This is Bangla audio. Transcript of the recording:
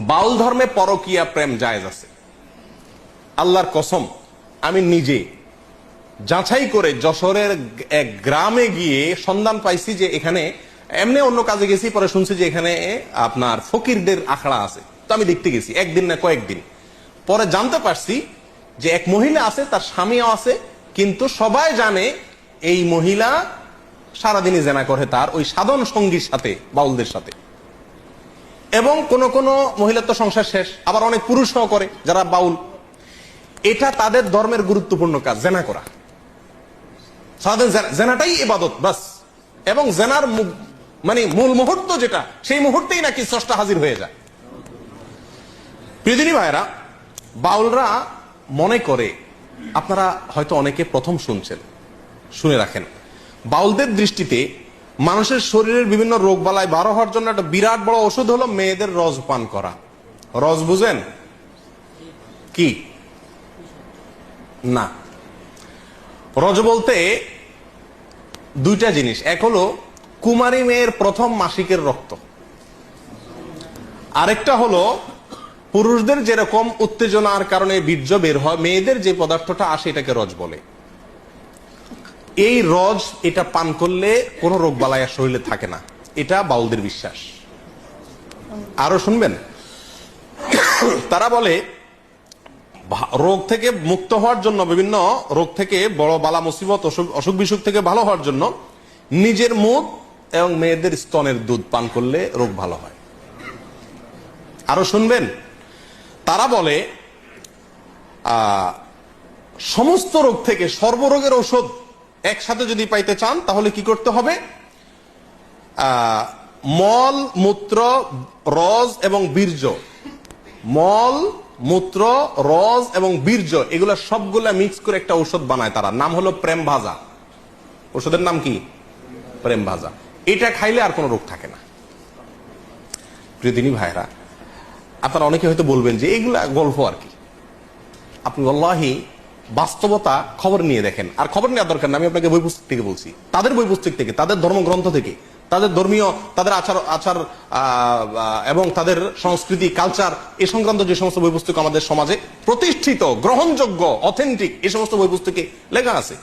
বাউল ধর্মে পরকীয়া প্রেম জায়েজ আছে। আল্লাহর কসম, আমি নিজে যাচাই করে যশোরের এক গ্রামে গিয়ে সন্ধান পাইছি যে এখানে, এমনি অন্য কাজে গেছি, পরে শুনছি যে এখানে আপনার ফকিরদের আখড়া আছে। তো আমি দেখতে গেছি, একদিন না কয়েকদিন পরে জানতে পারছি যে এক মহিলা আছে, তার স্বামীও আছে, কিন্তু সবাই জানে এই মহিলা সারাদিনই জেনা করে তার ওই সাধন সঙ্গীর সাথে, বাউলদের সাথে। এবং কোন কোন মহিলার তো সংসার শেষ, আবার অনেক পুরুষও করে যারা বাউল। এটা তাদের ধর্মের গুরুত্বপূর্ণ কাজ, জেনা করা। সারাদিন জেনাটাই ইবাদত বাস। এবং জেনার মানে মূল মুহূর্ত যেটা, সেই মুহূর্তেই নাকি স্রষ্টা হাজির হয়ে যায়। প্রিয়দিনী ভাইরা, বাউলরা মনে করে, আপনারা হয়তো অনেকে প্রথম শুনছেন, শুনে রাখেন, বাউলদের দৃষ্টিতে মানুষের শরীরের বিভিন্ন রোগ বালায় বারো হওয়ার জন্য একটা বিরাট বড় ওষুধ হলো মেয়েদের রজ পান করা। রজ বুঝেন কি? না, রজ বলতে দুইটা জিনিস। এক হলো কুমারী মেয়ের প্রথম মাসিকের রক্ত, আরেকটা হলো পুরুষদের যেরকম উত্তেজনার কারণে বীর্য বের হয়, মেয়েদের যে পদার্থটা আসে এটাকে রজ বলে। এই রজ, এটা পান করলে কোনো রোগ বালাই আর শরীরে থাকে না, এটা বাউলদের বিশ্বাস। আরো শুনবেন, তারা বলে রোগ থেকে মুক্ত হওয়ার জন্য, বিভিন্ন রোগ থেকে, বড় বালা মুসিবত, অসুখ বিসুখ থেকে ভালো হওয়ার জন্য নিজের মুখ এবং মেয়েদের স্তনের দুধ পান করলে রোগ ভালো হয়। আরো শুনবেন, তারা বলে সমস্ত রোগ থেকে সর্বরোগের ঔষধ একসাথে যদি পাইতে চান তাহলে কি করতে হবে? মল, মূত্র, রজ এবং বীর্য, মল, মূত্র, রজ এবং বীর্য, এগুলা সবগুলা মিক্স করে একটা ঔষধ বানায় তারা, নাম হলো প্রেম ভাজা। ওষুধের নাম কি? প্রেম ভাজা। এটা খাইলে আর কোনো রোগ থাকে না। প্রিয়দিনী ভাইরা, আপনারা অনেকে হয়তো বলবেন যে এগুলা গল্প আর কি। আপনি আল্লাহি বাস্তবতা খবর নিয়ে দেখেন। আর খবর নেওয়ার দরকার না, আমি আপনাকে বই পুস্তক থেকে বলছি, তাদের বই পুস্তক থেকে, তাদের ধর্মগ্রন্থ থেকে, তাদের ধর্মীয়, তাদের আচার এবং তাদের সংস্কৃতি, কালচার, এ সংক্রান্ত যে সমস্ত বই পুস্তক আমাদের সমাজে প্রতিষ্ঠিত, গ্রহণযোগ্য, অথেন্টিক, এই সমস্ত বই পুস্তকে লেখা আছে।